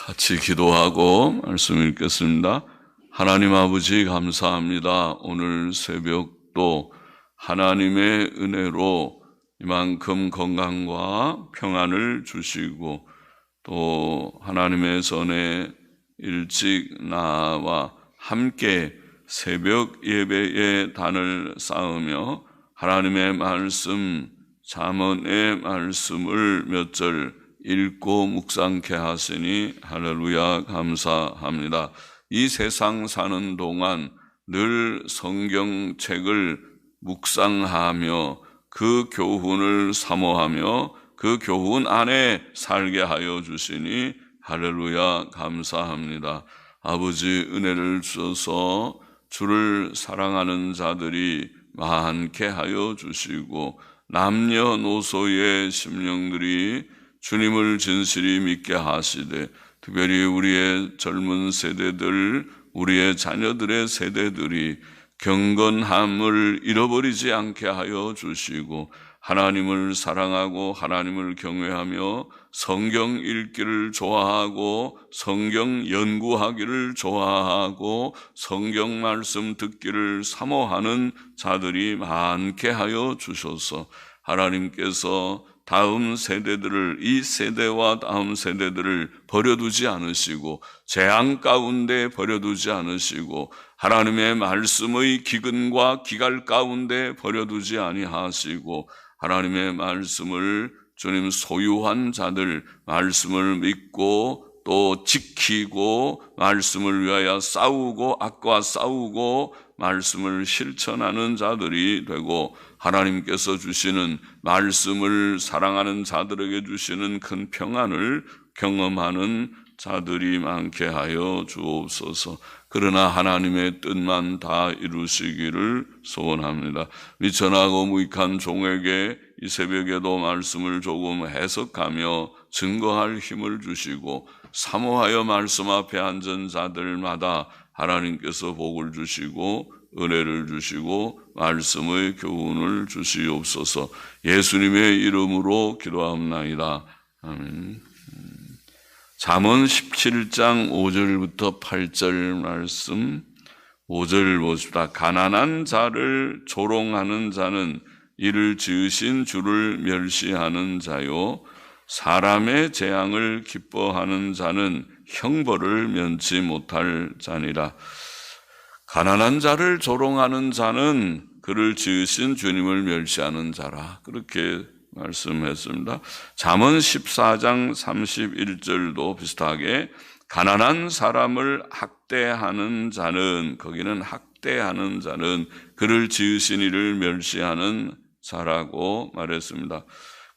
같이 기도하고 말씀 읽겠습니다. 하나님 아버지 감사합니다. 오늘 새벽도 하나님의 은혜로 이만큼 건강과 평안을 주시고 또 하나님의 전에 일찍 나와 함께 새벽 예배의 단을 쌓으며 하나님의 말씀, 잠언의 말씀을 몇 절 읽고 묵상케 하시니 할렐루야 감사합니다. 이 세상 사는 동안 늘 성경책을 묵상하며 그 교훈을 사모하며 그 교훈 안에 살게 하여 주시니 할렐루야 감사합니다. 아버지 은혜를 주셔서 주를 사랑하는 자들이 많게 하여 주시고 남녀노소의 심령들이 주님을 진실이 믿게 하시되 특별히 우리의 젊은 세대들, 우리의 자녀들의 세대들이 경건함을 잃어버리지 않게 하여 주시고 하나님을 사랑하고 하나님을 경외하며 성경 읽기를 좋아하고 성경 연구하기를 좋아하고 성경 말씀 듣기를 사모하는 자들이 많게 하여 주셔서 하나님께서 다음 세대들을, 이 세대와 다음 세대들을 버려두지 않으시고 재앙 가운데 버려두지 않으시고 하나님의 말씀의 기근과 기갈 가운데 버려두지 아니하시고 하나님의 말씀을 주님 소유한 자들, 말씀을 믿고 또 지키고 말씀을 위하여 싸우고 악과 싸우고 말씀을 실천하는 자들이 되고 하나님께서 주시는 말씀을 사랑하는 자들에게 주시는 큰 평안을 경험하는 자들이 많게 하여 주옵소서. 그러나 하나님의 뜻만 다 이루시기를 소원합니다. 미천하고 무익한 종에게 이 새벽에도 말씀을 조금 해석하며 증거할 힘을 주시고 사모하여 말씀 앞에 앉은 자들마다 하나님께서 복을 주시고 은혜를 주시고 말씀의 교훈을 주시옵소서. 예수님의 이름으로 기도합나이다. 아멘. 잠언 17장 5절부터 8절 말씀 5절 보십시다. 가난한 자를 조롱하는 자는 이를 지으신 주를 멸시하는 자요 사람의 재앙을 기뻐하는 자는 형벌을 면치 못할 자니라. 가난한 자를 조롱하는 자는 그를 지으신 주님을 멸시하는 자라. 그렇게 말씀했습니다. 잠언 14장 31절도 비슷하게 가난한 사람을 학대하는 자는, 거기는 학대하는 자는 그를 지으신 이를 멸시하는 자라고 말했습니다.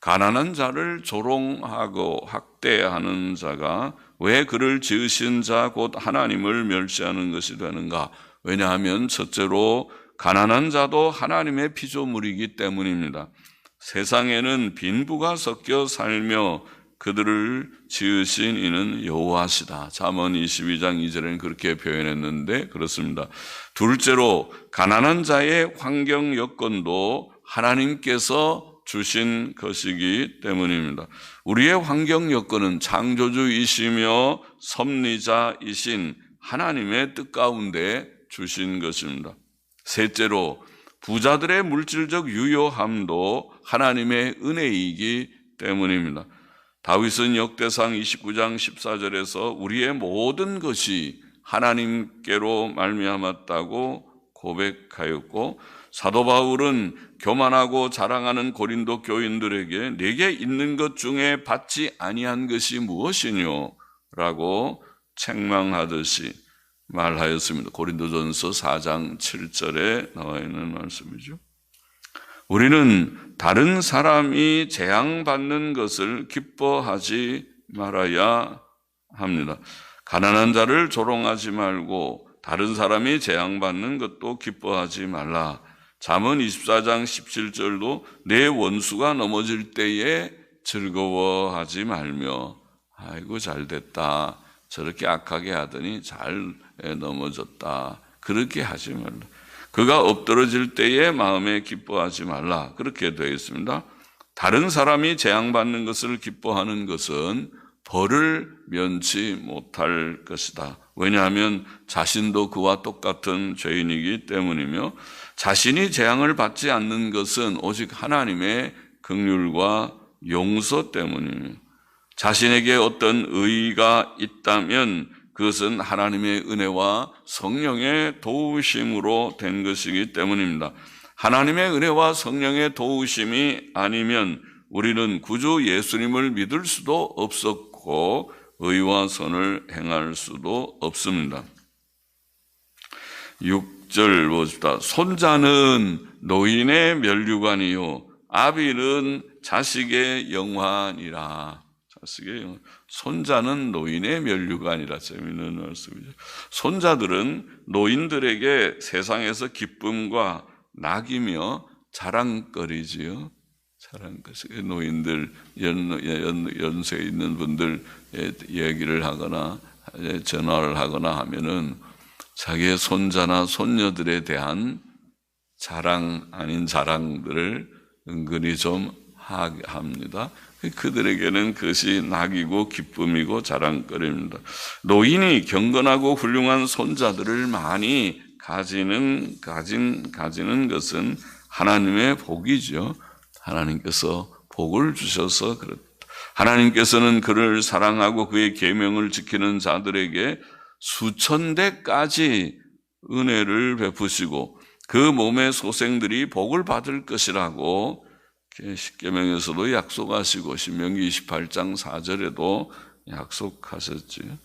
가난한 자를 조롱하고 학대하는 자가 왜 그를 지으신 자 곧 하나님을 멸시하는 것이 되는가? 왜냐하면 첫째로 가난한 자도 하나님의 피조물이기 때문입니다. 세상에는 빈부가 섞여 살며 그들을 지으신 이는 여호와시다. 잠언 22장 2절에는 그렇게 표현했는데 그렇습니다. 둘째로 가난한 자의 환경 여건도 하나님께서 주신 것이기 때문입니다. 우리의 환경 여건은 창조주이시며 섭리자이신 하나님의 뜻 가운데 주신 것입니다. 셋째로 부자들의 물질적 유효함도 하나님의 은혜이기 때문입니다. 다윗은 역대상 29장 14절에서 우리의 모든 것이 하나님께로 말미암았다고 고백하였고 사도 바울은 교만하고 자랑하는 고린도 교인들에게 내게 있는 것 중에 받지 아니한 것이 무엇이뇨? 라고 책망하듯이 말하였습니다. 고린도전서 4장 7절에 나와 있는 말씀이죠. 우리는 다른 사람이 재앙받는 것을 기뻐하지 말아야 합니다. 가난한 자를 조롱하지 말고 다른 사람이 재앙받는 것도 기뻐하지 말라. 잠언 24장 17절도 내 원수가 넘어질 때에 즐거워하지 말며 아이고 잘됐다. 저렇게 악하게 하더니 잘 넘어졌다. 그렇게 하지 말라. 그가 엎드러질 때에 마음에 기뻐하지 말라. 그렇게 되어 있습니다. 다른 사람이 재앙받는 것을 기뻐하는 것은 벌을 면치 못할 것이다. 왜냐하면 자신도 그와 똑같은 죄인이기 때문이며 자신이 재앙을 받지 않는 것은 오직 하나님의 긍휼과 용서 때문이며 자신에게 어떤 의의가 있다면 그것은 하나님의 은혜와 성령의 도우심으로 된 것이기 때문입니다. 하나님의 은혜와 성령의 도우심이 아니면 우리는 구주 예수님을 믿을 수도 없었고 의와 선을 행할 수도 없습니다. 6절 봅시다. 손자는 노인의 면류관이요 아비는 자식의 영환이라. 손자는 노인의 면류관이라. 재미있는 말씀이죠. 손자들은 노인들에게 세상에서 기쁨과 낙이며 자랑거리지요. 자랑거리. 노인들, 연세에 있는 분들 얘기를 하거나 전화를 하거나 하면은 자기의 손자나 손녀들에 대한 자랑 아닌 자랑들을 은근히 좀 합니다. 그들에게는 그것이 낙이고 기쁨이고 자랑거리입니다. 노인이 경건하고 훌륭한 손자들을 많이 가지는 것은 하나님의 복이죠. 하나님께서 복을 주셔서 그렇다. 하나님께서는 그를 사랑하고 그의 계명을 지키는 자들에게 수천 대까지 은혜를 베푸시고 그 몸의 소생들이 복을 받을 것이라고 십계명에서도 약속하시고 신명기 28장 4절에도 약속하셨지요.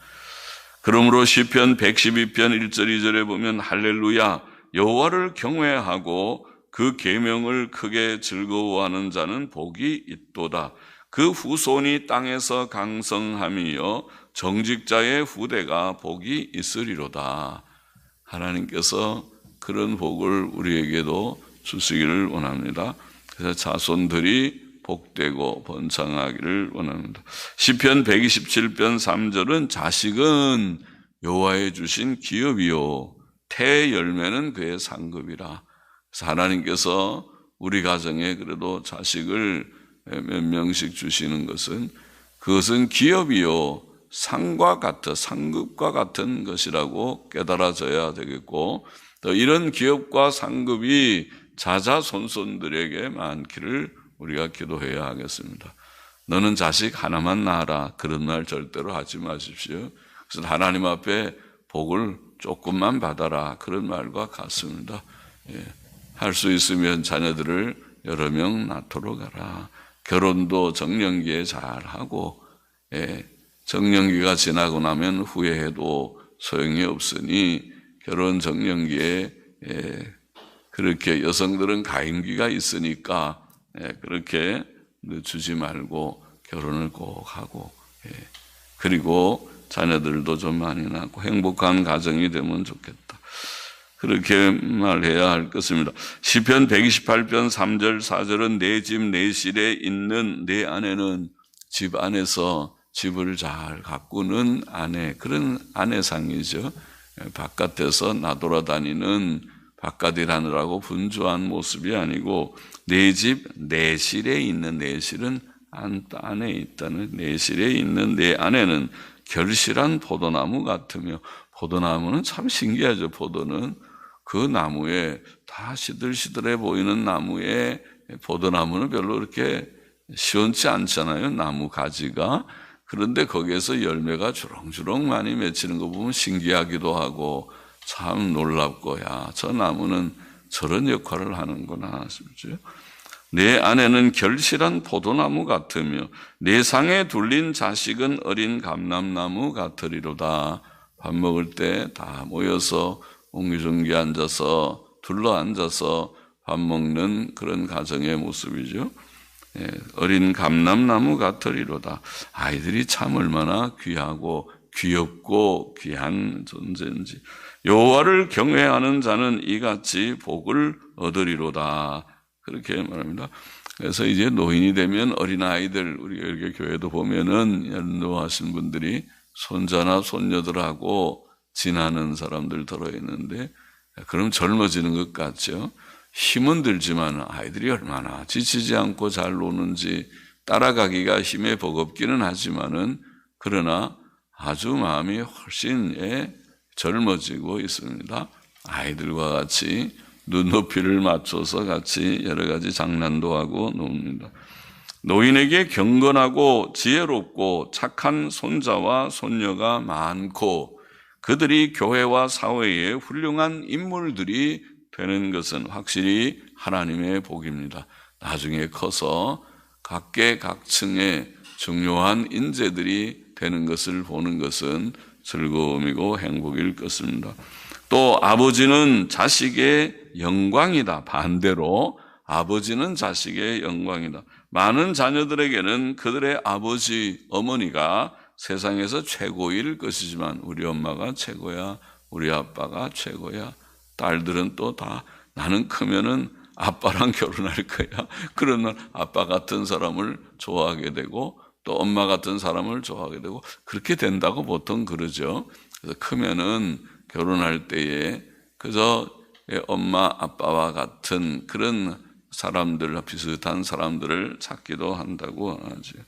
그러므로 시편 112편 1절 2절에 보면 할렐루야 여호와를 경외하고 그 계명을 크게 즐거워하는 자는 복이 있도다. 그 후손이 땅에서 강성함이요 정직자의 후대가 복이 있으리로다. 하나님께서 그런 복을 우리에게도 주시기를 원합니다. 그래서 자손들이 복되고 번창하기를 원합니다. 시편 127편 3절은 자식은 여호와의 주신 기업이요 태 열매는 그의 상급이라. 그래서 하나님께서 우리 가정에 그래도 자식을 몇 명씩 주시는 것은 그것은 기업이요 상과 같은 상급과 같은 것이라고 깨달아져야 되겠고 또 이런 기업과 상급이 자자손손들에게 많기를 우리가 기도해야 하겠습니다. 너는 자식 하나만 낳아라 그런 말 절대로 하지 마십시오. 그래서 하나님 앞에 복을 조금만 받아라 그런 말과 같습니다. 할 수 있으면 자녀들을 여러 명 낳도록 하라. 결혼도 정년기에 잘하고 정년기가 지나고 나면 후회해도 소용이 없으니 결혼 정년기에 그렇게 여성들은 가임기가 있으니까 그렇게 늦추지 말고 결혼을 꼭 하고 그리고 자녀들도 좀 많이 낳고 행복한 가정이 되면 좋겠다. 그렇게 말해야 할 것입니다. 시편 128편 3절 4절은 내 집 내 실에 있는 내 아내는 집 안에서 집을 잘 가꾸는 아내, 그런 아내상이죠. 바깥에서 나돌아다니는 바깥일하느라고 분주한 모습이 아니고 내 집 내 실에 있는 내 실은 안에 있다는 내 실에 있는 내 아내는 결실한 포도나무 같으며 포도나무는 참 신기하죠. 포도는 그 나무에 다 시들시들해 보이는 나무에 포도나무는 별로 그렇게 시원치 않잖아요. 나무 가지가. 그런데 거기에서 열매가 주렁주렁 많이 맺히는 거 보면 신기하기도 하고 참 놀랍고 야, 저 나무는 저런 역할을 하는구나 싶죠. 내 아내는 결실한 포도나무 같으며 내 상에 둘린 자식은 어린 감람나무 같으리로다. 밥 먹을 때 다 모여서 옹기종기 앉아서 둘러 앉아서 밥 먹는 그런 가정의 모습이죠. 어린 감람나무 같으리로다. 아이들이 참 얼마나 귀하고 귀엽고 귀한 존재인지. 여호와를 경외하는 자는 이같이 복을 얻으리로다. 그렇게 말합니다. 그래서 이제 노인이 되면 어린아이들, 우리 이렇게 교회도 보면은 연로하신 분들이 손자나 손녀들하고 지나는 사람들 들어있는데, 그럼 젊어지는 것 같죠. 힘은 들지만 아이들이 얼마나 지치지 않고 잘 노는지 따라가기가 힘에 버겁기는 하지만은 그러나 아주 마음이 훨씬 젊어지고 있습니다. 아이들과 같이 눈높이를 맞춰서 같이 여러 가지 장난도 하고 놉니다. 노인에게 경건하고 지혜롭고 착한 손자와 손녀가 많고 그들이 교회와 사회에 훌륭한 인물들이 되는 것은 확실히 하나님의 복입니다. 나중에 커서 각계각층의 중요한 인재들이 되는 것을 보는 것은 즐거움이고 행복일 것입니다. 또 아버지는 자식의 영광이다. 반대로 아버지는 자식의 영광이다. 많은 자녀들에게는 그들의 아버지, 어머니가 세상에서 최고일 것이지만 우리 엄마가 최고야, 우리 아빠가 최고야. 딸들은 또 다 나는 크면은 아빠랑 결혼할 거야. 그러면 아빠 같은 사람을 좋아하게 되고 또 엄마 같은 사람을 좋아하게 되고 그렇게 된다고 보통 그러죠. 그래서 크면은 결혼할 때에 그저 엄마, 아빠와 같은 그런 사람들, 비슷한 사람들을 찾기도 한다고 하죠.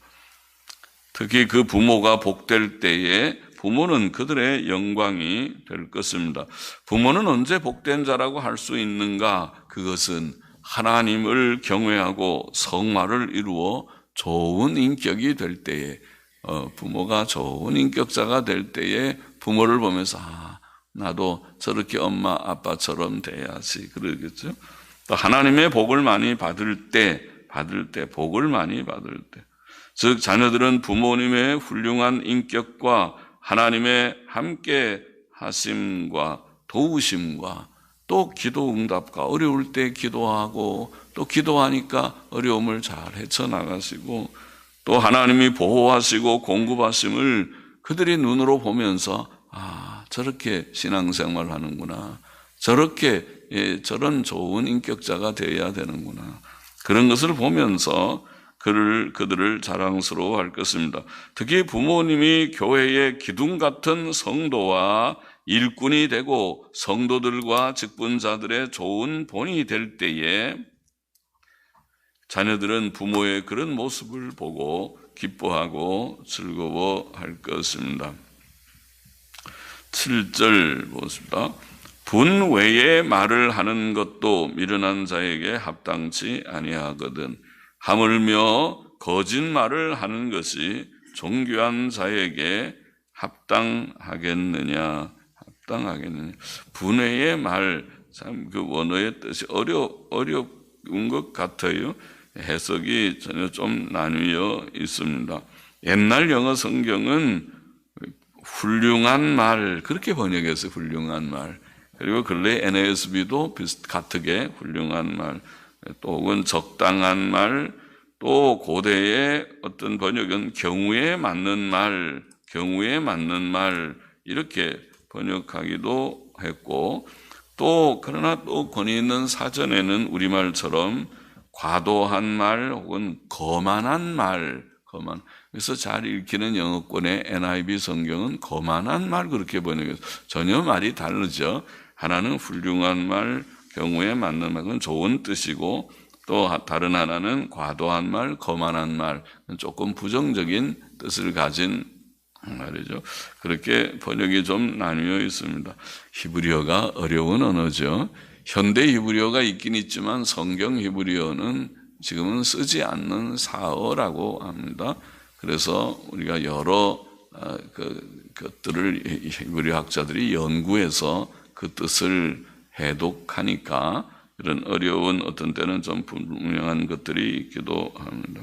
특히 그 부모가 복될 때에 부모는 그들의 영광이 될 것입니다. 부모는 언제 복된 자라고 할 수 있는가? 그것은 하나님을 경외하고 성화를 이루어 좋은 인격이 될 때에 부모가 좋은 인격자가 될 때에 부모를 보면서 나도 저렇게 엄마 아빠처럼 돼야지 그러겠죠. 또 하나님의 복을 많이 받을 때 복을 많이 받을 때 즉 자녀들은 부모님의 훌륭한 인격과 하나님의 함께 하심과 도우심과 또 기도 응답과 어려울 때 기도하고 또 기도하니까 어려움을 잘 헤쳐나가시고 또 하나님이 보호하시고 공급하심을 그들이 눈으로 보면서 저렇게 신앙생활 하는구나. 저렇게 저런 좋은 인격자가 되어야 되는구나. 그런 것을 보면서 그들을 자랑스러워할 것입니다. 특히 부모님이 교회의 기둥 같은 성도와 일꾼이 되고 성도들과 직분자들의 좋은 본이 될 때에 자녀들은 부모의 그런 모습을 보고 기뻐하고 즐거워할 것입니다. 7절 보십니다. 분외의 말을 하는 것도 미련한 자에게 합당치 아니하거든 하물며 거짓말을 하는 것이 존귀한 자에게 합당하겠느냐. 분외의 말, 참 그 원어의 뜻이 어려운 것 같아요. 해석이 전혀 좀 나뉘어 있습니다. 옛날 영어 성경은 훌륭한 말 그렇게 번역했어요. 훌륭한 말. 그리고 근래 NASB도 같게 훌륭한 말, 또 혹은 적당한 말, 또 고대의 어떤 번역은 경우에 맞는 말 이렇게 번역하기도 했고 또 그러나 또 권위 있는 사전에는 우리말처럼 과도한 말 혹은 거만한 말, 그래서 잘 읽히는 영어권의 NIV 성경은 거만한 말 그렇게 번역해서 전혀 말이 다르죠. 하나는 훌륭한 말, 경우에 맞는 말은 좋은 뜻이고 또 다른 하나는 과도한 말, 거만한 말, 조금 부정적인 뜻을 가진 말이죠. 그렇게 번역이 좀 나뉘어 있습니다. 히브리어가 어려운 언어죠. 현대 히브리어가 있긴 있지만 성경 히브리어는 지금은 쓰지 않는 사어라고 합니다. 그래서 우리가 여러 것들을 히브리 학자들이 연구해서 그 뜻을 해독하니까 이런 어려운 어떤 때는 좀 분명한 것들이 있기도 합니다.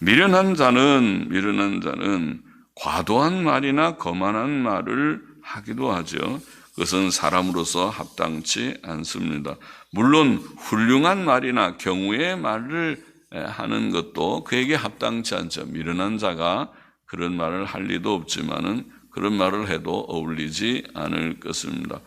미련한 자는 과도한 말이나 거만한 말을 하기도 하죠. 그것은 사람으로서 합당치 않습니다. 물론 훌륭한 말이나 경우의 말을 하는 것도 그에게 합당치 않죠. 미련한 자가 그런 말을 할 리도 없지만은 그런 말을 해도 어울리지 않을 것입니다.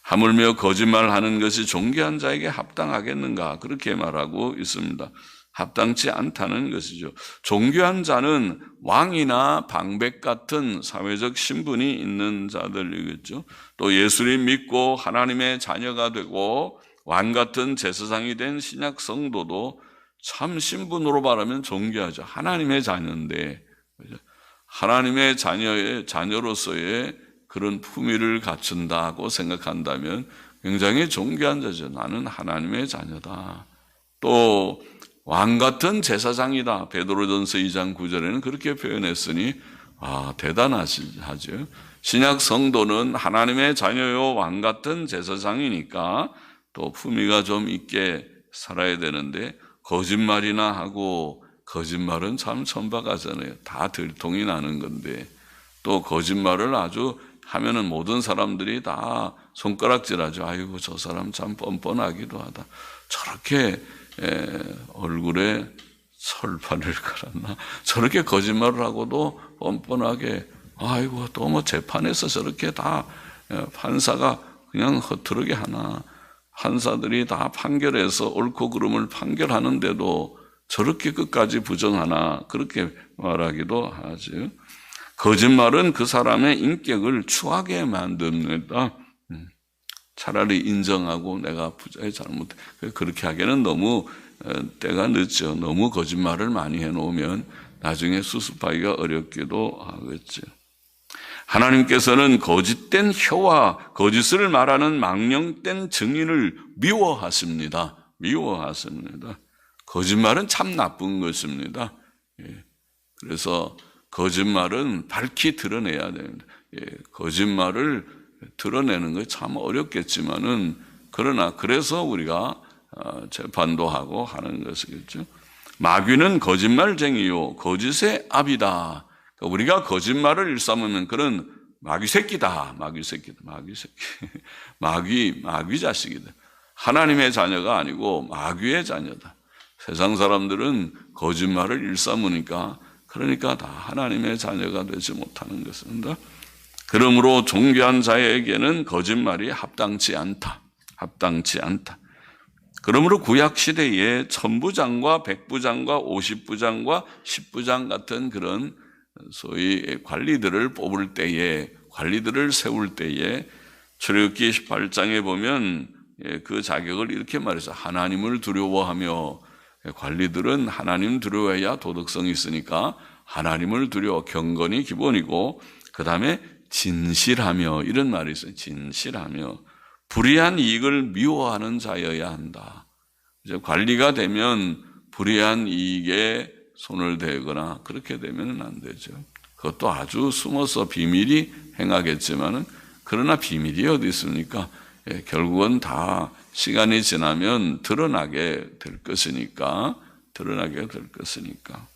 하물며 거짓말하는 것이 존귀한 자에게 합당하겠는가 그렇게 말하고 있습니다. 합당치 않다는 것이죠. 존귀한 자는 왕이나 방백 같은 사회적 신분이 있는 자들이겠죠. 또 예수님 믿고 하나님의 자녀가 되고 왕 같은 제사장이 된 신약 성도도 참 신분으로 말하면 존귀하죠. 하나님의 자녀인데 하나님의 자녀로서의 그런 품위를 갖춘다고 생각한다면 굉장히 존귀한 자죠. 나는 하나님의 자녀다. 또 왕같은 제사장이다. 베드로전서 2장 9절에는 그렇게 표현했으니 대단하죠. 신약 성도는 하나님의 자녀요 왕같은 제사장이니까 또 품위가 좀 있게 살아야 되는데 거짓말이나 하고, 거짓말은 참 천박하잖아요. 다 들통이 나는 건데 또 거짓말을 아주 하면은 모든 사람들이 다 손가락질하죠. 아이고 저 사람 참 뻔뻔하기도 하다. 저렇게 얼굴에 설판을 갈았나? 저렇게 거짓말을 하고도 뻔뻔하게, 아이고 또 뭐 재판에서 저렇게 다 판사가 그냥 허투루게 하나? 판사들이 다 판결해서 옳고 그름을 판결하는데도 저렇게 끝까지 부정하나? 그렇게 말하기도 하죠. 거짓말은 그 사람의 인격을 추하게 만듭니다. 차라리 인정하고 내가 부자의 잘못, 그렇게 하기에는 너무 때가 늦죠. 너무 거짓말을 많이 해놓으면 나중에 수습하기가 어렵기도 하겠죠. 하나님께서는 거짓된 혀와 거짓을 말하는 망령된 증인을 미워하십니다. 미워하십니다. 거짓말은 참 나쁜 것입니다. 그래서 거짓말은 밝히 드러내야 됩니다. 거짓말을 드러내는 거 참 어렵겠지만은, 그러나 그래서 우리가 재판도 하고 하는 것이겠죠. 마귀는 거짓말쟁이요 거짓의 압이다. 그러니까 우리가 거짓말을 일삼으면 그런 마귀 새끼다. 마귀 새끼다. 마귀 새끼. 마귀 자식이다. 하나님의 자녀가 아니고 마귀의 자녀다. 세상 사람들은 거짓말을 일삼으니까, 그러니까 다 하나님의 자녀가 되지 못하는 것입니다. 그러므로 존귀한 자에게는 거짓말이 합당치 않다. 합당치 않다. 그러므로 구약 시대에 천부장과 백부장과 50부장과 10부장 같은 그런 소위 관리들을 뽑을 때에, 관리들을 세울 때에 출애굽기 18장에 보면 그 자격을 이렇게 말해서 하나님을 두려워하며, 관리들은 하나님 두려워해야 도덕성이 있으니까 하나님을 두려워, 경건이 기본이고, 그 다음에 진실하며, 이런 말이 있어요. 진실하며 불의한 이익을 미워하는 자여야 한다. 이제 관리가 되면 불의한 이익에 손을 대거나 그렇게 되면 안 되죠. 그것도 아주 숨어서 비밀이 행하겠지만은, 그러나 비밀이 어디 있습니까? 결국은 다 시간이 지나면 드러나게 될 것이니까, 드러나게 될 것이니까.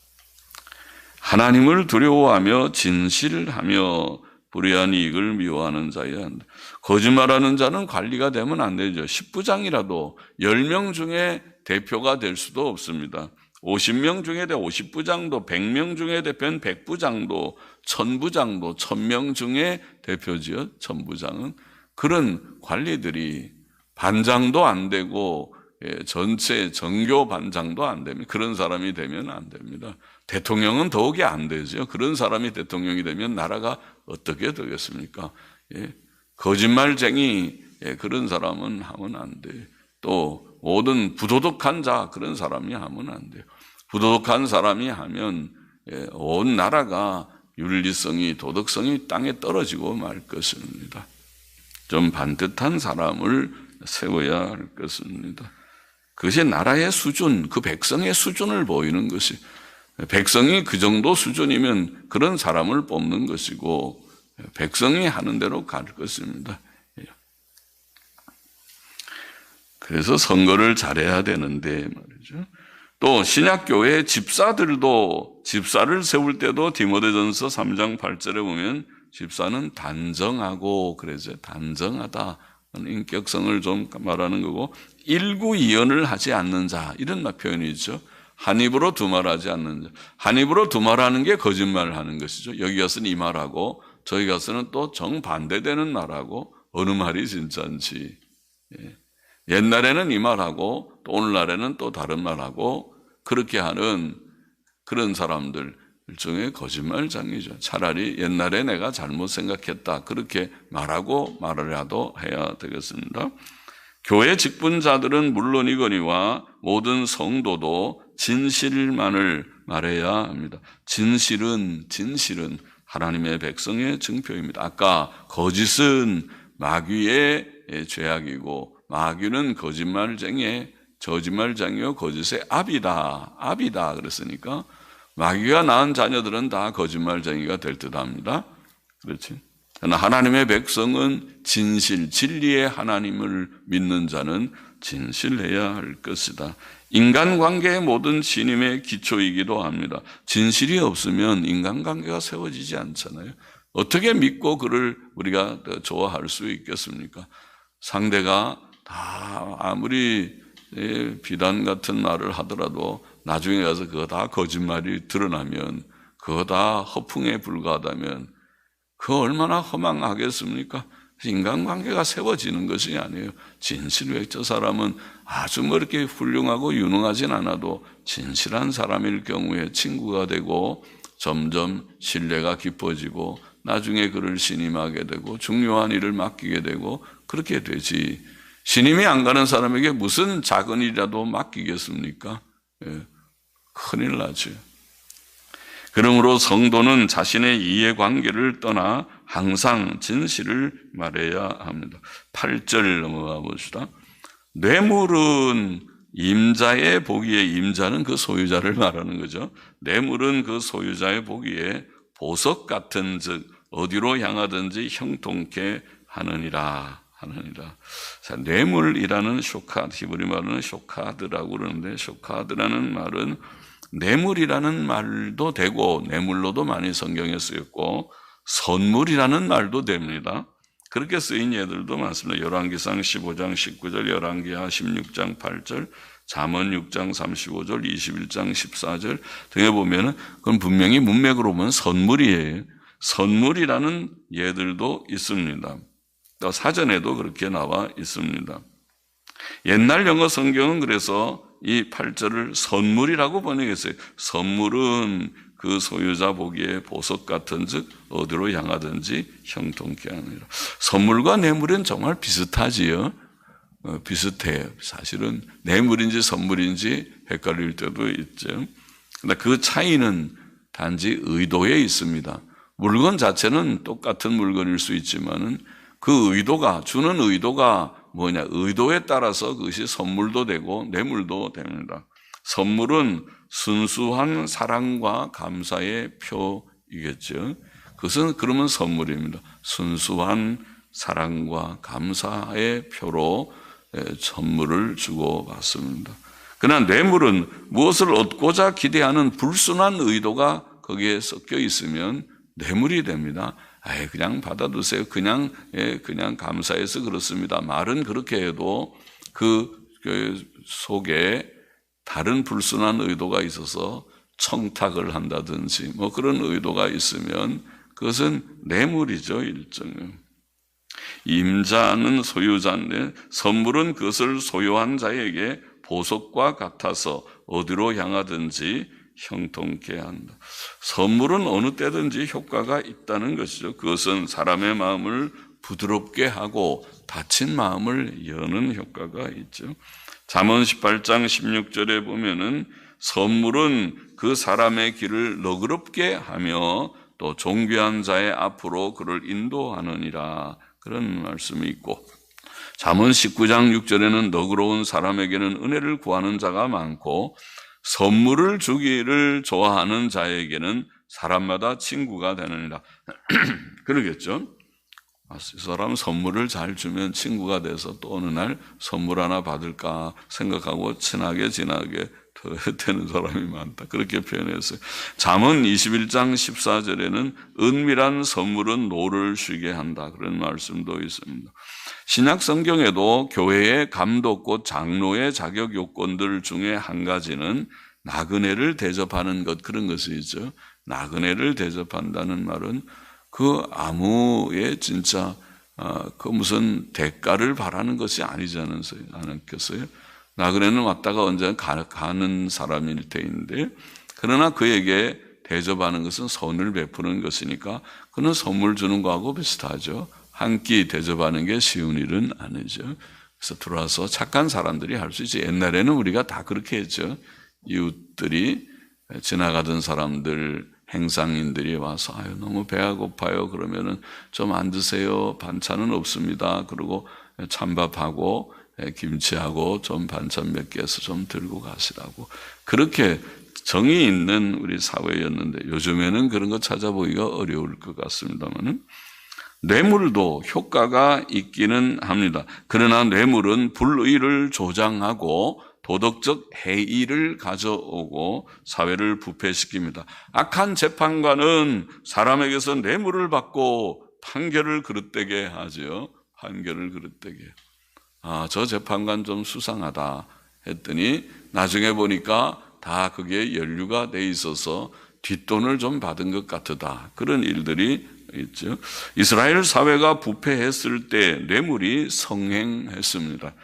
하나님을 두려워하며 진실하며 불의한 이익을 미워하는 자여야 한다. 거짓말하는 자는 관리가 되면 안 되죠. 10부장이라도 10명 중에 대표가 될 수도 없습니다. 50명 중에 50부장도, 100명 중에 대표는 100부장도, 1000부장도 1000명 중에 대표지요. 1000부장은. 그런 관리들이 반장도 안 되고 전체 정교 반장도 안 됩니다. 그런 사람이 되면 안 됩니다. 대통령은 더욱이 안 되죠. 그런 사람이 대통령이 되면 나라가 어떻게 되겠습니까? 거짓말쟁이, 그런 사람은 하면 안 돼요. 또 모든 부도덕한 자, 그런 사람이 하면 안 돼요. 부도덕한 사람이 하면 온 나라가 윤리성이, 도덕성이 땅에 떨어지고 말 것입니다. 좀 반듯한 사람을 세워야 할 것입니다. 그것이 나라의 수준, 그 백성의 수준을 보이는 것이, 백성이 그 정도 수준이면 그런 사람을 뽑는 것이고, 백성이 하는 대로 갈 것입니다. 그래서 선거를 잘해야 되는데 말이죠. 또 신약교회 집사들도, 집사를 세울 때도 디모데전서 3장 8절에 보면 집사는 단정하고, 그래서 단정하다, 인격성을 좀 말하는 거고, 일구이연을 하지 않는 자, 이런 표현이 있죠. 한 입으로 두 말하지 않는 자. 한 입으로 두 말하는 게 거짓말을 하는 것이죠. 여기 가서는 이 말하고 저기 가서는 또 정반대되는 말하고, 어느 말이 진짜인지. 옛날에는 이 말하고 또 오늘날에는 또 다른 말하고, 그렇게 하는 그런 사람들, 일종의 거짓말장이죠. 차라리 옛날에 내가 잘못 생각했다, 그렇게 말하고 말하려도 해야 되겠습니다. 교회 직분자들은 물론이거니와 모든 성도도 진실만을 말해야 합니다. 진실은 하나님의 백성의 증표입니다. 아까 거짓은 마귀의 죄악이고 마귀는 거짓말쟁이요 거짓의 압이다 그랬으니까 마귀가 낳은 자녀들은 다 거짓말쟁이가 될 듯합니다. 그렇지? 그러나 하나님의 백성은 진리의 하나님을 믿는 자는 진실해야 할 것이다. 인간관계의 모든 신임의 기초이기도 합니다. 진실이 없으면 인간관계가 세워지지 않잖아요. 어떻게 믿고 그를 우리가 좋아할 수 있겠습니까? 상대가 다 아무리 비단 같은 말을 하더라도 나중에 가서 그거 다 거짓말이 드러나면, 그거 다 허풍에 불과하다면 그거 얼마나 허망하겠습니까? 인간관계가 세워지는 것이 아니에요. 진실을 저 사람은 아주 뭐 이렇게 훌륭하고 유능하진 않아도 진실한 사람일 경우에 친구가 되고 점점 신뢰가 깊어지고 나중에 그를 신임하게 되고 중요한 일을 맡기게 되고 그렇게 되지. 신임이 안 가는 사람에게 무슨 작은 일이라도 맡기겠습니까? 큰일 나죠. 그러므로 성도는 자신의 이해관계를 떠나 항상 진실을 말해야 합니다. 8절 넘어가 봅시다. 뇌물은 임자의 보기에, 임자는 그 소유자를 말하는 거죠. 뇌물은 그 소유자의 보기에 보석 같은 즉 어디로 향하든지 형통케 하느니라. 자, 뇌물이라는 쇼카드, 히브리 말은 쇼카드라고 그러는데, 쇼카드라는 말은 뇌물이라는 말도 되고 뇌물로도 많이 성경에 쓰였고 선물이라는 말도 됩니다. 그렇게 쓰인 예들도 많습니다. 열왕기상 15장 19절, 열왕기하 16장 8절, 잠언 6장 35절, 21장 14절 등에 보면은 그건 분명히 문맥으로 보면 선물이에요. 선물이라는 예들도 있습니다. 또 사전에도 그렇게 나와 있습니다. 옛날 영어 성경은 그래서 이 8절을 선물이라고 번역했어요. 선물은 그 소유자 보기에 보석 같은 즉 어디로 향하든지 형통케 하느니라. 선물과 뇌물은 정말 비슷하지요. 비슷해요. 사실은 뇌물인지 선물인지 헷갈릴 때도 있죠. 그러나 그 차이는 단지 의도에 있습니다. 물건 자체는 똑같은 물건일 수 있지만은 그 의도가, 주는 의도가 뭐냐? 의도에 따라서 그것이 선물도 되고 뇌물도 됩니다. 선물은 순수한 사랑과 감사의 표이겠죠. 그것은 그러면 선물입니다. 순수한 사랑과 감사의 표로 선물을 주고 받습니다. 그러나 뇌물은 무엇을 얻고자 기대하는 불순한 의도가 거기에 섞여 있으면 뇌물이 됩니다. 그냥 받아두세요. 그냥 감사해서 그렇습니다. 말은 그렇게 해도 그 속에 다른 불순한 의도가 있어서 청탁을 한다든지 뭐 그런 의도가 있으면 그것은 뇌물이죠, 일종의. 임자는 소유자인데 선물은 그것을 소유한 자에게 보석과 같아서 어디로 향하든지 형통케 한다. 선물은 어느 때든지 효과가 있다는 것이죠. 그것은 사람의 마음을 부드럽게 하고 다친 마음을 여는 효과가 있죠. 잠언 18장 16절에 보면은 선물은 그 사람의 길을 너그럽게 하며 또 존귀한 자의 앞으로 그를 인도하느니라. 그런 말씀이 있고, 잠언 19장 6절에는 너그러운 사람에게는 은혜를 구하는 자가 많고 선물을 주기를 좋아하는 자에게는 사람마다 친구가 되느니라. 그러겠죠? 이 사람 선물을 잘 주면 친구가 돼서 또 어느 날 선물 하나 받을까 생각하고 친하게 지나게 되는 사람이 많다. 그렇게 표현했어요. 잠언 21장 14절에는 은밀한 선물은 노를 쉬게 한다. 그런 말씀도 있습니다. 신약 성경에도 교회의 감독 곧 장로의 자격 요건들 중에 한 가지는 나그네를 대접하는 것, 그런 것이 있죠. 나그네를 대접한다는 말은 그 아무의 진짜 그 무슨 대가를 바라는 것이 아니지 않겠어요? 나그네는 왔다가 언제 가는 사람일 테인데, 그러나 그에게 대접하는 것은 선을 베푸는 것이니까 그는 선물 주는 거하고 비슷하죠. 한 끼 대접하는 게 쉬운 일은 아니죠. 그래서 들어와서 착한 사람들이 할 수 있지. 옛날에는 우리가 다 그렇게 했죠. 이웃들이 지나가던 사람들 행상인들이 와서 아유 너무 배가 고파요. 그러면은 좀 앉으세요. 반찬은 없습니다. 그리고 찬밥하고 김치하고 좀 반찬 몇 개 해서 좀 들고 가시라고 그렇게 정이 있는 우리 사회였는데 요즘에는 그런 거 찾아보기가 어려울 것 같습니다만은 뇌물도 효과가 있기는 합니다. 그러나 뇌물은 불의를 조장하고 도덕적 해이를 가져오고 사회를 부패시킵니다. 악한 재판관은 사람에게서 뇌물을 받고 판결을 그릇되게 하죠. 판결을 그릇되게. 아, 저 재판관 좀 수상하다 했더니 나중에 보니까 다 그게 연루가 돼 있어서 뒷돈을 좀 받은 것 같다. 그런 일들이 있죠. 이스라엘 사회가 부패했을 때 뇌물이 성행했습니다.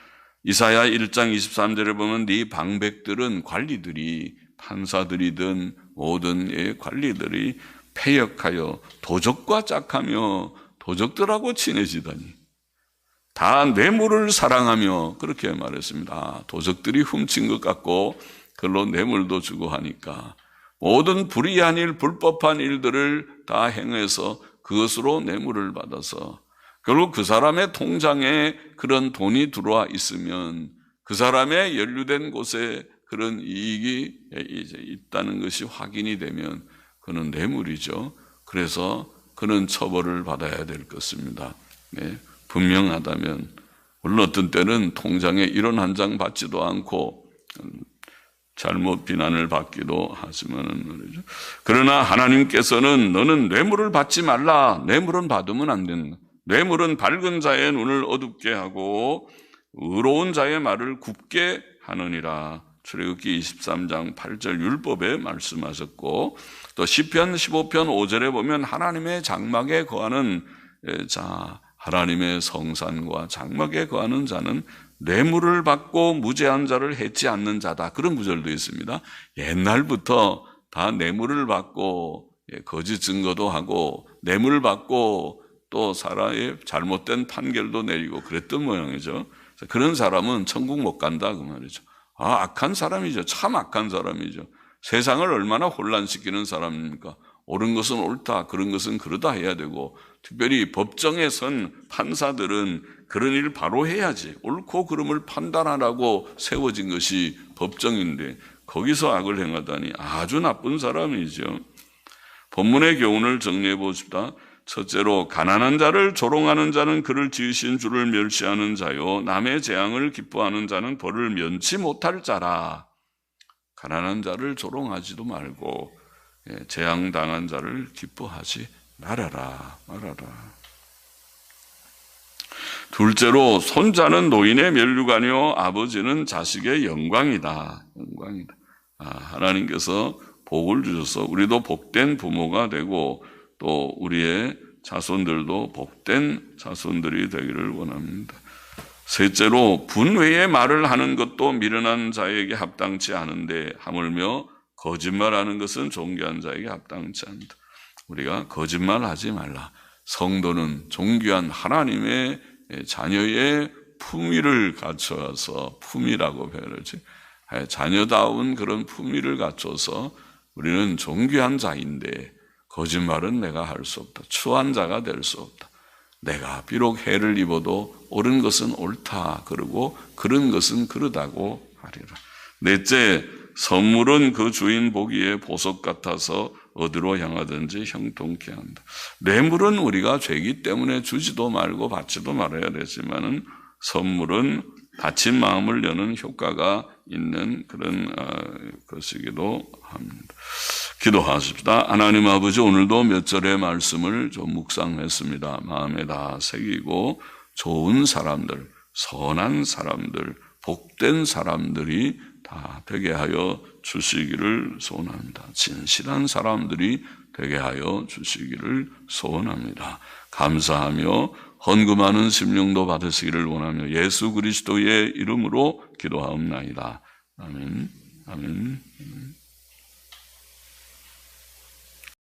이사야 1장 23절에 보면 네 방백들은 관리들이 판사들이든 모든 관리들이 패역하여 도적과 짝하며 도적들하고 친해지다니 다 뇌물을 사랑하며 그렇게 말했습니다. 도적들이 훔친 것 같고 그걸로 뇌물도 주고 하니까 모든 불의한 일, 불법한 일들을 다 행해서 그것으로 뇌물을 받아서 결국 그 사람의 통장에 그런 돈이 들어와 있으면 그 사람의 연루된 곳에 그런 이익이 이제 있다는 것이 확인이 되면 그는 뇌물이죠. 그래서 그는 처벌을 받아야 될 것입니다. 네, 분명하다면 물론 어떤 때는 통장에 1원 한 장 받지도 않고 잘못 비난을 받기도 하지만 말이죠. 그러나 하나님께서는 너는 뇌물을 받지 말라. 뇌물은 받으면 안 된다. 뇌물은 밝은 자의 눈을 어둡게 하고 의로운 자의 말을 굽게 하느니라. 출애굽기 23장 8절 율법에 말씀하셨고 또 시편 15편 5절에 보면 하나님의 장막에 거하는 자, 하나님의 성산과 장막에 거하는 자는 뇌물을 받고 무죄한 자를 해치 않는 자다. 그런 구절도 있습니다. 옛날부터 다 뇌물을 받고 거짓 증거도 하고 뇌물을 받고 또 사람의 잘못된 판결도 내리고 그랬던 모양이죠. 그런 사람은 천국 못 간다 그 말이죠. 아, 악한 사람이죠. 참 악한 사람이죠. 세상을 얼마나 혼란시키는 사람입니까? 옳은 것은 옳다, 그런 것은 그러다 해야 되고 특별히 법정에 선 판사들은 그런 일을 바로 해야지. 옳고 그름을 판단하라고 세워진 것이 법정인데 거기서 악을 행하다니 아주 나쁜 사람이죠. 본문의 교훈을 정리해 보십시다. 첫째로 가난한 자를 조롱하는 자는 그를 지으신 주를 멸시하는 자요 남의 재앙을 기뻐하는 자는 벌을 면치 못할 자라. 가난한 자를 조롱하지도 말고 재앙당한 자를 기뻐하지 말아라. 둘째로 손자는 노인의 면류가 아니요 아버지는 자식의 영광이다. 하나님께서 복을 주셔서 우리도 복된 부모가 되고 또 우리의 자손들도 복된 자손들이 되기를 원합니다. 셋째로 분외의 말을 하는 것도 미련한 자에게 합당치 않은데 하물며 거짓말하는 것은 존귀한 자에게 합당치 않다. 우리가 거짓말하지 말라. 성도는 존귀한 하나님의 자녀의 품위를 갖춰서 품위라고 표현하지. 자녀다운 그런 품위를 갖춰서 우리는 존귀한 자인데 거짓말은 내가 할 수 없다. 추한 자가 될 수 없다. 내가 비록 해를 입어도 옳은 것은 옳다. 그러고 그런 것은 그러다고 하리라. 넷째, 선물은 그 주인 보기에 보석 같아서 어디로 향하든지 형통케 한다. 뇌물은 우리가 죄기 때문에 주지도 말고 받지도 말아야 되지만은 선물은 다친 마음을 여는 효과가 있는 그런 것이기도 합니다. 기도하십시다. 하나님 아버지, 오늘도 몇 절의 말씀을 좀 묵상했습니다. 마음에 다 새기고 좋은 사람들, 선한 사람들, 복된 사람들이 다 되게 하여 주시기를 소원합니다. 진실한 사람들이 되게 하여 주시기를 소원합니다. 감사하며 헌금하는 심령도 받으시기를 원하며 예수 그리스도의 이름으로 기도하옵나이다. 아멘.